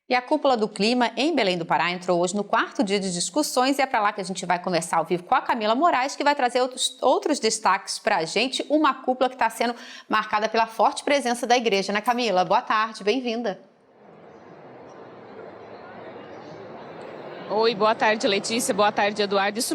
E a Cúpula do Clima em Belém do Pará entrou hoje no 4º dia de discussões e é para lá que a gente vai conversar ao vivo com a Camila Moraes, que vai trazer outros destaques para a gente. Uma cúpula que está sendo marcada pela forte presença da igreja, né, Camila? Boa tarde, bem-vinda. Oi, boa tarde, Letícia. Boa tarde, Eduardo. Isso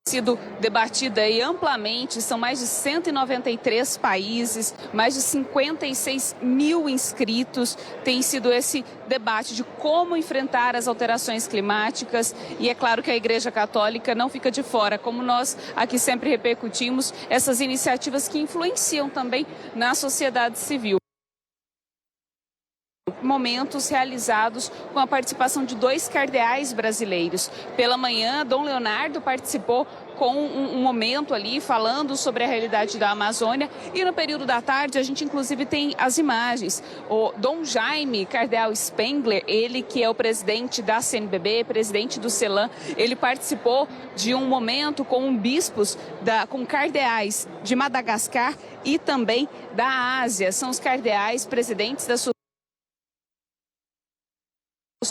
sido debatida aí amplamente, são mais de 193 países, mais de 56 mil inscritos, tem sido esse debate de como enfrentar as alterações climáticas e é claro que a Igreja Católica não fica de fora, como nós aqui sempre repercutimos, essas iniciativas que influenciam também na sociedade civil. Momentos realizados com a participação de 2 cardeais brasileiros. Pela manhã, Dom Leonardo participou com um momento ali falando sobre a realidade da Amazônia e no período da tarde a gente inclusive tem as imagens. O Dom Jaime Cardeal Spengler, ele que é o presidente da CNBB, presidente do CELAM, ele participou de um momento com bispos, com cardeais de Madagascar e também da Ásia. São os cardeais presidentes da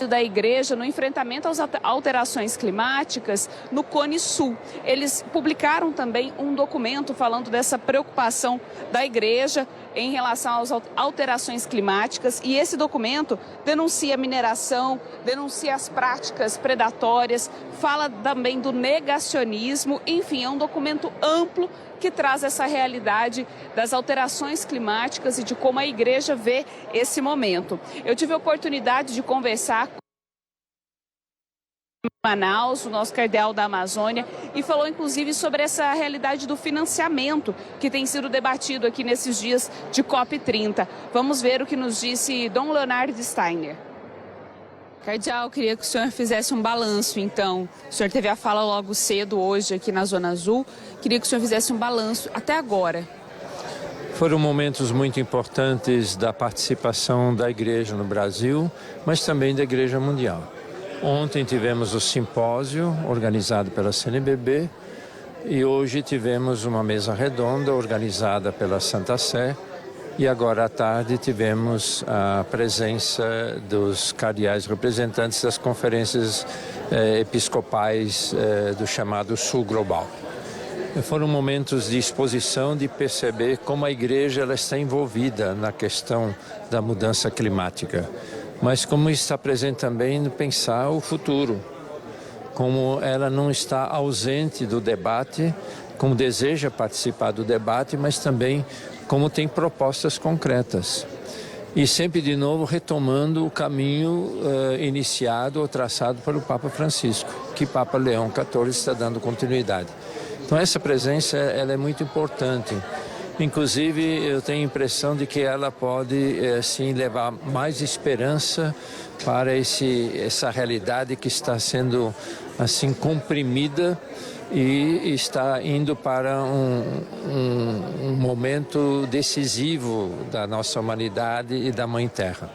da igreja no enfrentamento às alterações climáticas no Cone Sul. Eles publicaram também um documento falando dessa preocupação da igreja em relação às alterações climáticas e esse documento denuncia a mineração, denuncia as práticas predatórias, fala também do negacionismo, enfim, é um documento amplo que traz essa realidade das alterações climáticas e de como a igreja vê esse momento. Eu tive a oportunidade de conversar com Manaus, o nosso cardeal da Amazônia, e falou inclusive sobre essa realidade do financiamento que tem sido debatido aqui nesses dias de COP30. Vamos ver o que nos disse Dom Leonardo Steiner. Cardeal, queria que o senhor fizesse um balanço, então. O senhor teve a fala logo cedo hoje aqui na Zona Azul. Queria que o senhor fizesse um balanço até agora. Foram momentos muito importantes da participação da Igreja no Brasil, mas também da Igreja Mundial. Ontem tivemos o simpósio organizado pela CNBB e hoje tivemos uma mesa redonda organizada pela Santa Sé. E agora à tarde tivemos a presença dos cardeais representantes das conferências episcopais do chamado Sul Global. Foram momentos de exposição, de perceber como a igreja ela está envolvida na questão da mudança climática. Mas como está presente também no pensar o futuro, como ela não está ausente do debate, como deseja participar do debate, mas também como tem propostas concretas. E sempre de novo retomando o caminho iniciado ou traçado pelo Papa Francisco, que Papa Leão XIV está dando continuidade. Então essa presença ela é muito importante. Inclusive eu tenho a impressão de que ela pode assim levar mais esperança para essa realidade que está sendo assim comprimida e está indo para um momento decisivo da nossa humanidade e da Mãe Terra.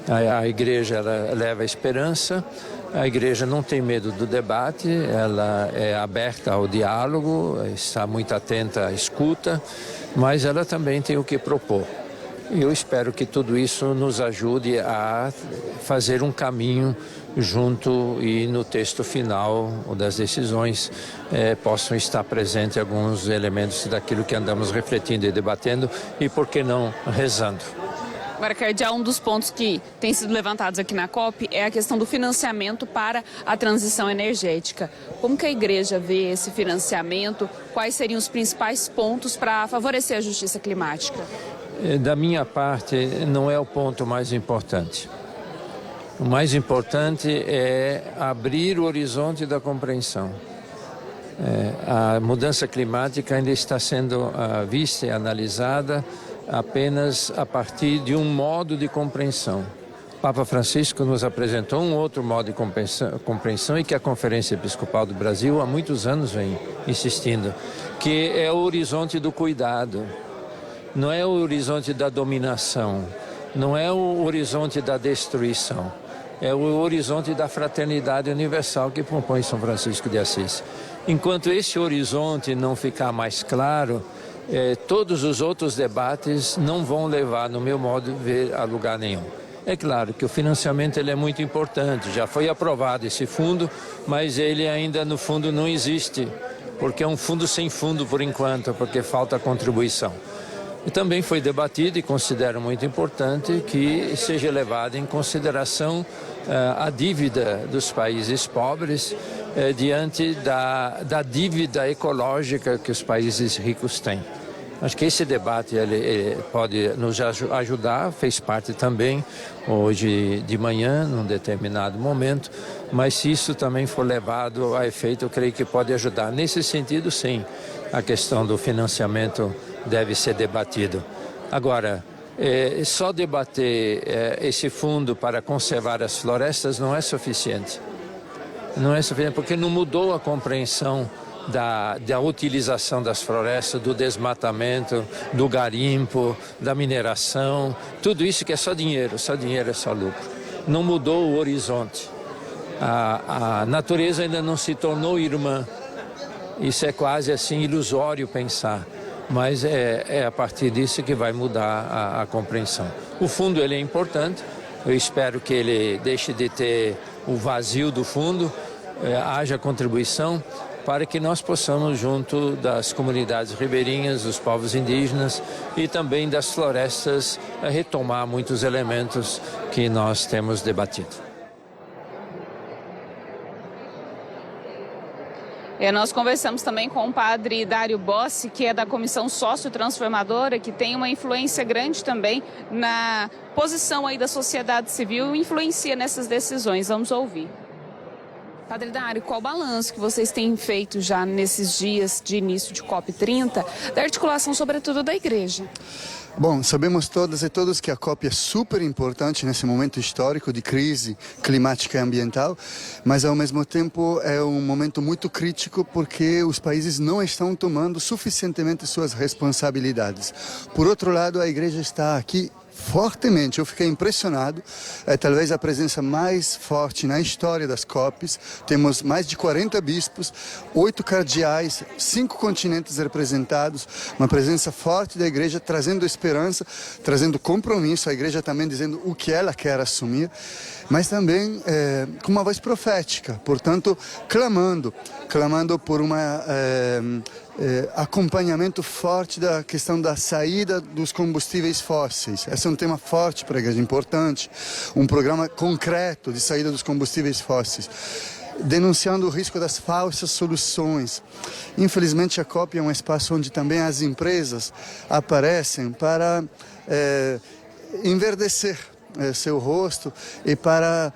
A igreja ela leva esperança, a igreja não tem medo do debate, ela é aberta ao diálogo, está muito atenta à escuta, mas ela também tem o que propor. Eu espero que tudo isso nos ajude a fazer um caminho junto e no texto final das decisões possam estar presentes alguns elementos daquilo que andamos refletindo e debatendo e, por que não, rezando. Agora, cardeal, um dos pontos que tem sido levantados aqui na COP é a questão do financiamento para a transição energética. Como que a igreja vê esse financiamento? Quais seriam os principais pontos para favorecer a justiça climática? Da minha parte, não é o ponto mais importante. O mais importante é abrir o horizonte da compreensão. A mudança climática ainda está sendo vista e analisada apenas a partir de um modo de compreensão. O Papa Francisco nos apresentou um outro modo de compreensão e que a Conferência Episcopal do Brasil há muitos anos vem insistindo, que é o horizonte do cuidado. Não é o horizonte da dominação, não é o horizonte da destruição, é o horizonte da fraternidade universal que propõe São Francisco de Assis. Enquanto esse horizonte não ficar mais claro, todos os outros debates não vão levar, no meu modo de ver, a lugar nenhum. É claro que o financiamento ele é muito importante, já foi aprovado esse fundo, mas ele ainda no fundo não existe, porque é um fundo sem fundo por enquanto, porque falta contribuição. E também foi debatido e considero muito importante que seja levada em consideração a dívida dos países pobres diante da dívida ecológica que os países ricos têm. Acho que esse debate ele pode nos ajudar, fez parte também hoje de manhã, num determinado momento, mas se isso também for levado a efeito, eu creio que pode ajudar. Nesse sentido, sim, a questão do financiamento deve ser debatido. Agora, só debater esse fundo para conservar as florestas não é suficiente. Não é suficiente porque não mudou a compreensão da utilização das florestas, do desmatamento, do garimpo, da mineração, tudo isso que é só dinheiro é só lucro. Não mudou o horizonte. A natureza ainda não se tornou irmã. Isso é quase assim ilusório pensar, mas é a partir disso que vai mudar a compreensão. O fundo ele é importante, eu espero que ele deixe de ter o vazio do fundo, haja contribuição, para que nós possamos, junto das comunidades ribeirinhas, dos povos indígenas e também das florestas, retomar muitos elementos que nós temos debatido. Nós conversamos também com o padre Dário Bossi, que é da Comissão Sócio-Transformadora, que tem uma influência grande também na posição aí da sociedade civil e influencia nessas decisões. Vamos ouvir. Padre Dário, qual o balanço que vocês têm feito já nesses dias de início de COP30, da articulação sobretudo da igreja? Bom, sabemos todas e todos que a COP é super importante nesse momento histórico de crise climática e ambiental, mas ao mesmo tempo é um momento muito crítico porque os países não estão tomando suficientemente suas responsabilidades. Por outro lado, a igreja está aqui fortemente, eu fiquei impressionado, talvez a presença mais forte na história das COPs. Temos mais de 40 bispos, 8 cardeais, 5 continentes representados, uma presença forte da igreja trazendo esperança, trazendo compromisso, a igreja também dizendo o que ela quer assumir, mas também com uma voz profética, portanto clamando por uma acompanhamento forte da questão da saída dos combustíveis fósseis. Esse é um tema forte para a igreja, importante, um programa concreto de saída dos combustíveis fósseis, denunciando o risco das falsas soluções. Infelizmente a COP é um espaço onde também as empresas aparecem para enverdecer seu rosto e para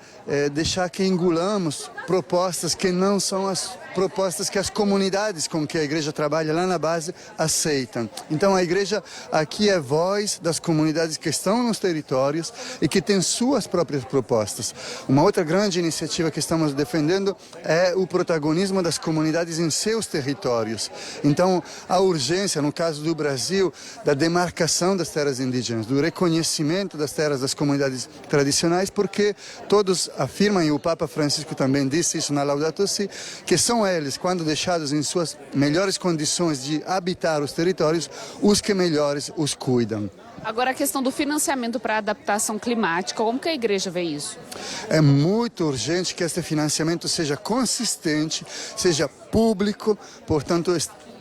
deixar que engolamos propostas que não são as propostas que as comunidades com que a igreja trabalha lá na base aceitam. Então a igreja aqui é voz das comunidades que estão nos territórios e que têm suas próprias propostas. Uma outra grande iniciativa que estamos defendendo é o protagonismo das comunidades em seus territórios. Então a urgência, no caso do Brasil, da demarcação das terras indígenas, do reconhecimento das terras das comunidades tradicionais, porque todos afirmam, e o Papa Francisco também disse isso na Laudato Si, que são eles, quando deixados em suas melhores condições de habitar os territórios, os que melhores os cuidam. Agora a questão do financiamento para a adaptação climática, como que a igreja vê isso? É muito urgente que este financiamento seja consistente, seja público, portanto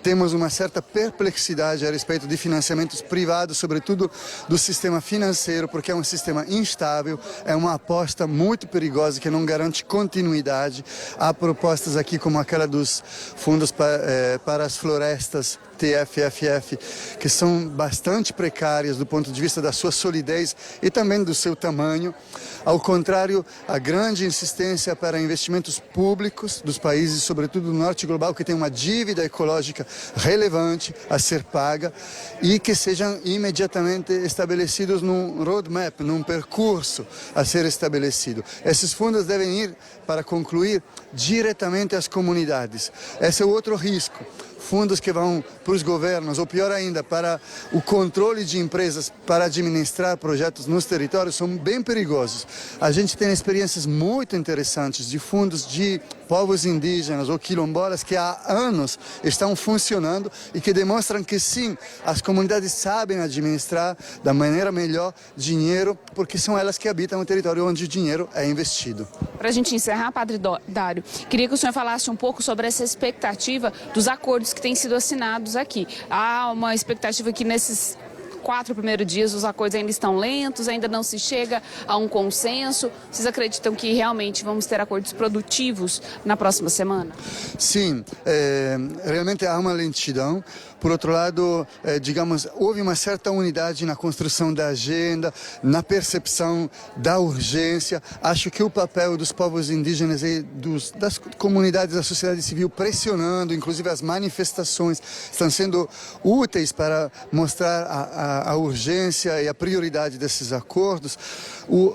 temos uma certa perplexidade a respeito de financiamentos privados, sobretudo do sistema financeiro, porque é um sistema instável, é uma aposta muito perigosa que não garante continuidade. Há propostas aqui como aquela dos fundos para as florestas, TFFF, que são bastante precárias do ponto de vista da sua solidez e também do seu tamanho. Ao contrário, a grande insistência para investimentos públicos dos países, sobretudo do norte global, que tem uma dívida ecológica relevante a ser paga e que sejam imediatamente estabelecidos num roadmap, num percurso a ser estabelecido. Esses fundos devem ir, para concluir, diretamente às comunidades. Esse é o outro risco. Fundos que vão para os governos, ou pior ainda, para o controle de empresas para administrar projetos nos territórios, são bem perigosos. A gente tem experiências muito interessantes de fundos de povos indígenas ou quilombolas que há anos estão funcionando e que demonstram que sim, as comunidades sabem administrar da maneira melhor dinheiro, porque são elas que habitam o território onde o dinheiro é investido. Para a gente encerrar, Padre Dário, queria que o senhor falasse um pouco sobre essa expectativa dos acordos que têm sido assinados aqui. Há uma expectativa que nesses 4 primeiros dias os acordos ainda estão lentos, ainda não se chega a um consenso. Vocês acreditam que realmente vamos ter acordos produtivos na próxima semana? Sim, realmente há uma lentidão. Por outro lado, digamos, houve uma certa unidade na construção da agenda, na percepção da urgência. Acho que o papel dos povos indígenas e das comunidades da sociedade civil pressionando, inclusive as manifestações, estão sendo úteis para mostrar a urgência e a prioridade desses acordos.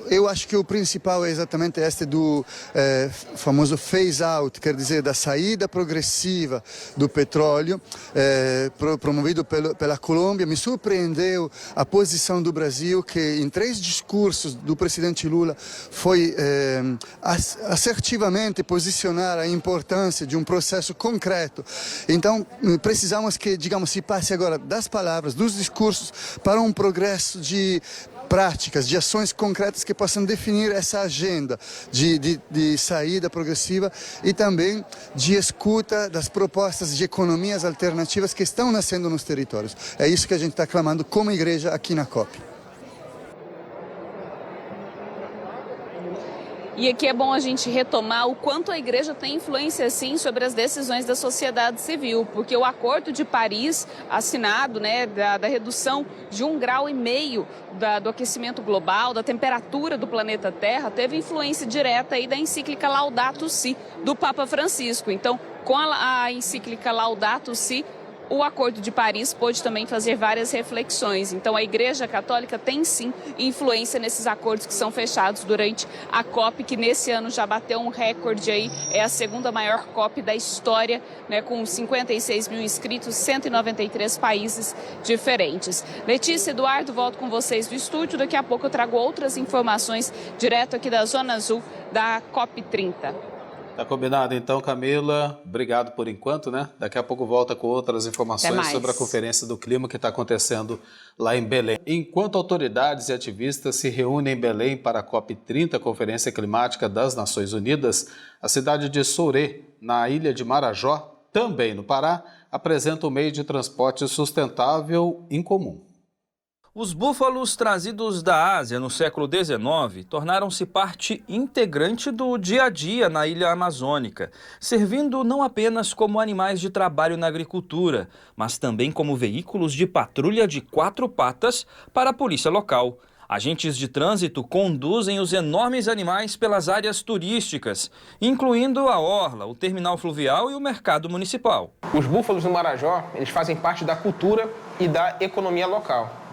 Eu acho que o principal é exatamente este do famoso phase-out, quer dizer, da saída progressiva do petróleo, promovido pela Colômbia. Me surpreendeu a posição do Brasil, que em 3 discursos do presidente Lula foi assertivamente posicionar a importância de um processo concreto. Então, precisamos que, digamos, se passe agora das palavras, dos discursos, para um progresso de práticas, de ações concretas que possam definir essa agenda de saída progressiva e também de escuta das propostas de economias alternativas que estão nascendo nos territórios. É isso que a gente está clamando como igreja aqui na COP. E aqui é bom a gente retomar o quanto a igreja tem influência, sim, sobre as decisões da sociedade civil, porque o Acordo de Paris, assinado, da redução de 1,5 graus do aquecimento global, da temperatura do planeta Terra, teve influência direta aí da encíclica Laudato Si, do Papa Francisco. Então, com a encíclica Laudato Si, o Acordo de Paris pôde também fazer várias reflexões. Então, a Igreja Católica tem, sim, influência nesses acordos que são fechados durante a COP, que nesse ano já bateu um recorde aí. É a 2ª maior COP da história, com 56 mil inscritos, 193 países diferentes. Letícia, Eduardo, volto com vocês do estúdio. Daqui a pouco eu trago outras informações direto aqui da Zona Azul da COP 30. Tá combinado então, Camila. Obrigado por enquanto, né? Daqui a pouco volta com outras informações sobre a Conferência do Clima que está acontecendo lá em Belém. Enquanto autoridades e ativistas se reúnem em Belém para a COP30, Conferência Climática das Nações Unidas, a cidade de Souré, na ilha de Marajó, também no Pará, apresenta um meio de transporte sustentável incomum. Os búfalos trazidos da Ásia no século XIX tornaram-se parte integrante do dia a dia na ilha amazônica, servindo não apenas como animais de trabalho na agricultura, mas também como veículos de patrulha de 4 patas para a polícia local. Agentes de trânsito conduzem os enormes animais pelas áreas turísticas, incluindo a orla, o terminal fluvial e o mercado municipal. Os búfalos no Marajó, eles fazem parte da cultura e da economia local.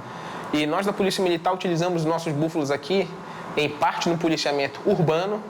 E nós da Polícia Militar utilizamos nossos búfalos aqui, em parte no policiamento urbano,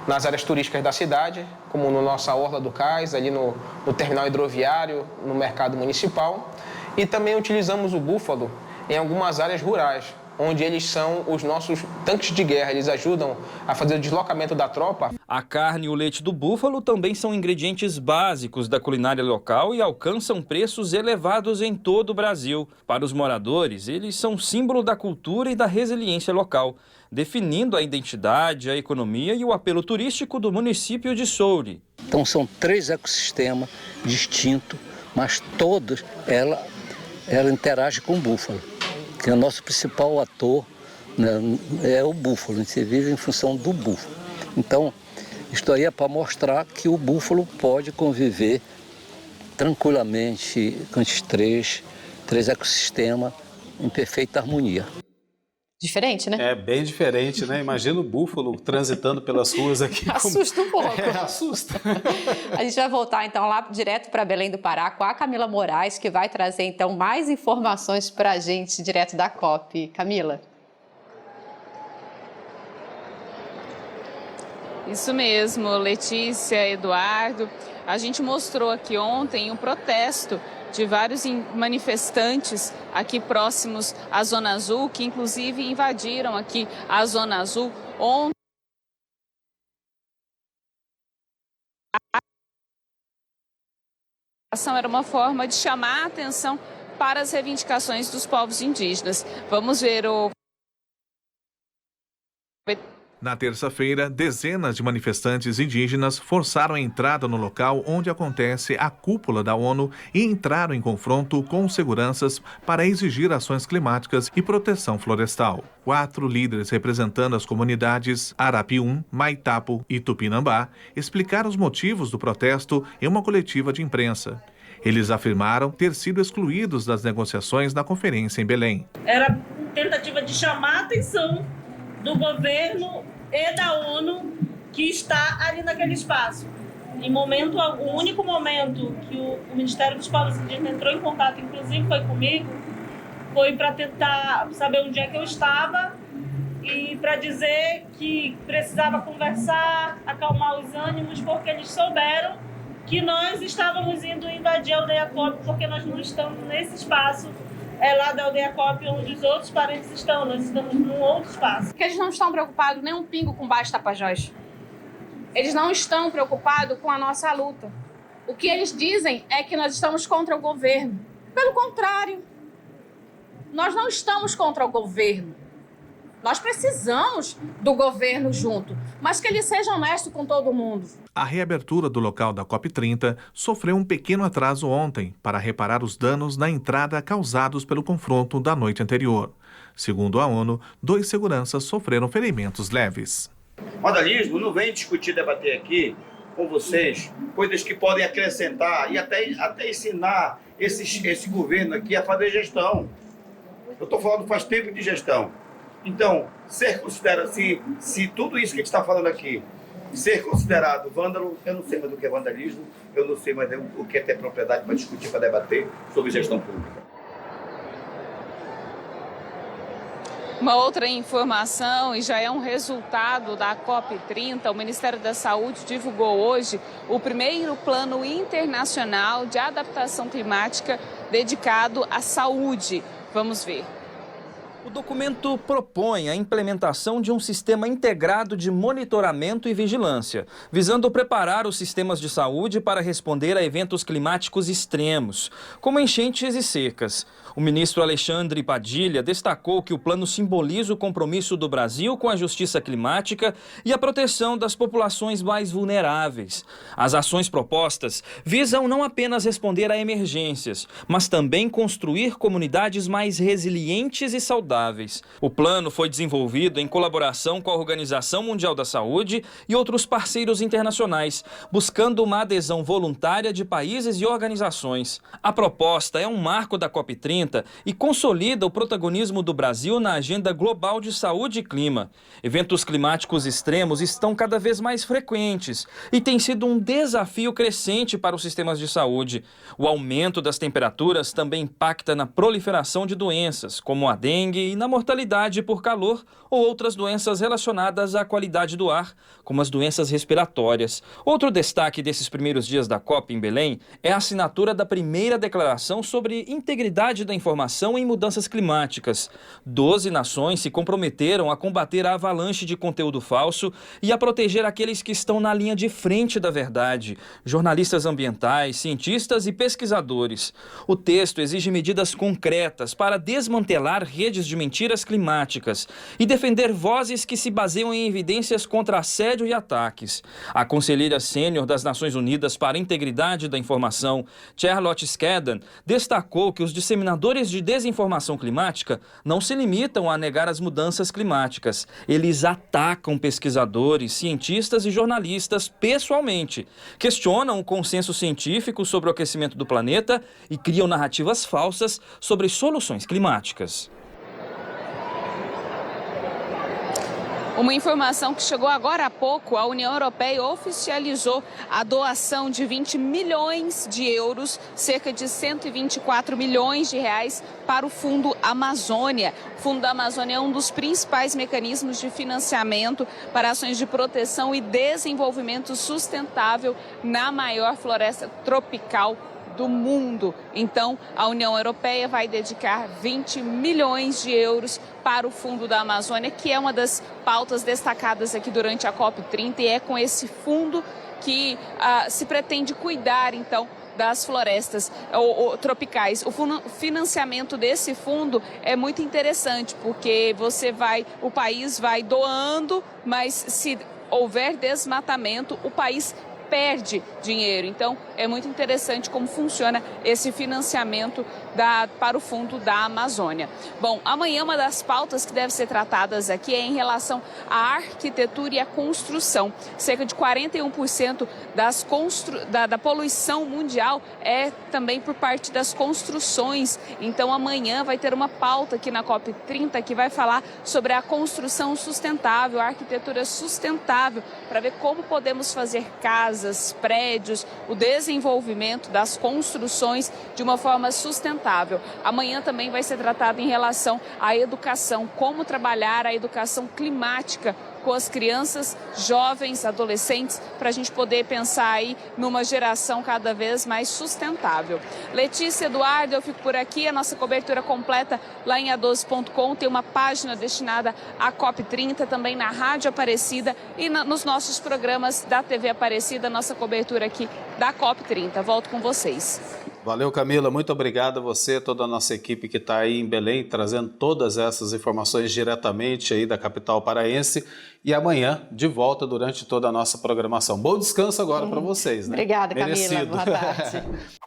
nas áreas turísticas da cidade, como na nossa Orla do Cais, ali no terminal hidroviário, no mercado municipal. E também utilizamos o búfalo em algumas áreas rurais, onde eles são os nossos tanques de guerra, eles ajudam a fazer o deslocamento da tropa. A carne e o leite do búfalo também são ingredientes básicos da culinária local e alcançam preços elevados em todo o Brasil. Para os moradores, eles são símbolo da cultura e da resiliência local, definindo a identidade, a economia e o apelo turístico do município de Soure. Então são 3 ecossistemas distintos, mas todos ela interage com o búfalo, que é o nosso principal ator, né, é o búfalo, a gente vive em função do búfalo. Então, isto aí é para mostrar que o búfalo pode conviver tranquilamente com esses três ecossistemas em perfeita harmonia. Diferente, né? É bem diferente, né? Imagina o búfalo transitando pelas ruas aqui. Assusta um pouco. Assusta. A gente vai voltar então lá direto para Belém do Pará com a Camila Moraes, que vai trazer então mais informações para a gente direto da COP. Camila. Isso mesmo, Letícia, Eduardo. A gente mostrou aqui ontem um protesto de vários manifestantes aqui próximos à Zona Azul, que inclusive invadiram aqui a Zona Azul ontem. A ação era uma forma de chamar a atenção para as reivindicações dos povos indígenas. Vamos ver o... Na terça-feira, dezenas de manifestantes indígenas forçaram a entrada no local onde acontece a cúpula da ONU e entraram em confronto com seguranças para exigir ações climáticas e proteção florestal. 4 líderes representando as comunidades Arapiuns, Maitapo e Tupinambá explicaram os motivos do protesto em uma coletiva de imprensa. Eles afirmaram ter sido excluídos das negociações na conferência em Belém. Era tentativa de chamar a atenção do governo e da ONU que está ali naquele espaço. O único momento que o Ministério dos Povos Indígenas entrou em contato, inclusive foi comigo, foi para tentar saber onde é que eu estava e para dizer que precisava conversar, acalmar os ânimos, porque eles souberam que nós estávamos indo invadir a aldeia COP, porque nós não estamos nesse espaço lá da aldeia COP, onde os outros parentes estão. Nós estamos num outro espaço. Porque eles não estão preocupados nem um pingo com Baixo Tapajós. Eles não estão preocupados com a nossa luta. O que eles dizem é que nós estamos contra o governo. Pelo contrário, nós não estamos contra o governo. Nós precisamos do governo junto, mas que ele seja honesto com todo mundo. A reabertura do local da COP30 sofreu um pequeno atraso ontem para reparar os danos na entrada causados pelo confronto da noite anterior. Segundo a ONU, 2 seguranças sofreram ferimentos leves. Vandalismo não vem discutir, debater aqui com vocês coisas que podem acrescentar e até ensinar esse governo aqui a fazer gestão. Eu estou falando faz tempo de gestão. Então, ser considerado, se tudo isso que a gente está falando aqui, ser considerado vândalo, eu não sei mais do que é vandalismo, eu não sei mais o que é ter propriedade para discutir, para debater sobre gestão pública. Uma outra informação, e já é um resultado da COP30, o Ministério da Saúde divulgou hoje o primeiro plano internacional de adaptação climática dedicado à saúde. Vamos ver. O documento propõe a implementação de um sistema integrado de monitoramento e vigilância, visando preparar os sistemas de saúde para responder a eventos climáticos extremos, como enchentes e secas. O ministro Alexandre Padilha destacou que o plano simboliza o compromisso do Brasil com a justiça climática e a proteção das populações mais vulneráveis. As ações propostas visam não apenas responder a emergências, mas também construir comunidades mais resilientes e saudáveis. O plano foi desenvolvido em colaboração com a Organização Mundial da Saúde e outros parceiros internacionais, buscando uma adesão voluntária de países e organizações. A proposta é um marco da COP30 e consolida o protagonismo do Brasil na agenda global de saúde e clima. Eventos climáticos extremos estão cada vez mais frequentes e tem sido um desafio crescente para os sistemas de saúde. O aumento das temperaturas também impacta na proliferação de doenças, como a dengue, e na mortalidade por calor ou outras doenças relacionadas à qualidade do ar, como as doenças respiratórias. Outro destaque desses primeiros dias da COP em Belém é a assinatura da primeira declaração sobre integridade da informação em mudanças climáticas. 12 nações se comprometeram a combater a avalanche de conteúdo falso e a proteger aqueles que estão na linha de frente da verdade, jornalistas ambientais, cientistas e pesquisadores. O texto exige medidas concretas para desmantelar redes de mentiras climáticas e defender vozes que se baseiam em evidências contra assédio e ataques. A conselheira sênior das Nações Unidas para a Integridade da Informação, Charlotte Skedden, destacou que os disseminadores de desinformação climática não se limitam a negar as mudanças climáticas. Eles atacam pesquisadores, cientistas e jornalistas pessoalmente, questionam o consenso científico sobre o aquecimento do planeta e criam narrativas falsas sobre soluções climáticas. Uma informação que chegou agora há pouco, a União Europeia oficializou a doação de 20 milhões de euros, cerca de 124 milhões de reais, para o Fundo Amazônia. O Fundo da Amazônia é um dos principais mecanismos de financiamento para ações de proteção e desenvolvimento sustentável na maior floresta tropical do mundo. Então, a União Europeia vai dedicar 20 milhões de euros para o Fundo da Amazônia, que é uma das pautas destacadas aqui durante a COP30, e é com esse fundo que se pretende cuidar, então, das florestas tropicais. O financiamento desse fundo é muito interessante, porque o país vai doando, mas se houver desmatamento, o país perde dinheiro. Então, é muito interessante como funciona esse financiamento para o Fundo da Amazônia. Bom, amanhã uma das pautas que deve ser tratadas aqui é em relação à arquitetura e à construção. Cerca de 41% da poluição mundial é também por parte das construções. Então, amanhã vai ter uma pauta aqui na COP30 que vai falar sobre a construção sustentável, a arquitetura sustentável, para ver como podemos fazer casas, prédios, o desenvolvimento das construções de uma forma sustentável. Amanhã também vai ser tratado em relação à educação, como trabalhar a educação climática com as crianças, jovens, adolescentes, para a gente poder pensar aí numa geração cada vez mais sustentável. Letícia, Eduardo, eu fico por aqui. A nossa cobertura completa lá em a12.com, tem uma página destinada à COP30, também na Rádio Aparecida e nos nossos programas da TV Aparecida, nossa cobertura aqui da COP30. Volto com vocês. Valeu, Camila. Muito obrigado a você, toda a nossa equipe que está aí em Belém, trazendo todas essas informações diretamente aí da capital paraense. E amanhã, de volta durante toda a nossa programação. Bom descanso agora para vocês, né? Obrigada, Camila. Merecido. Boa tarde.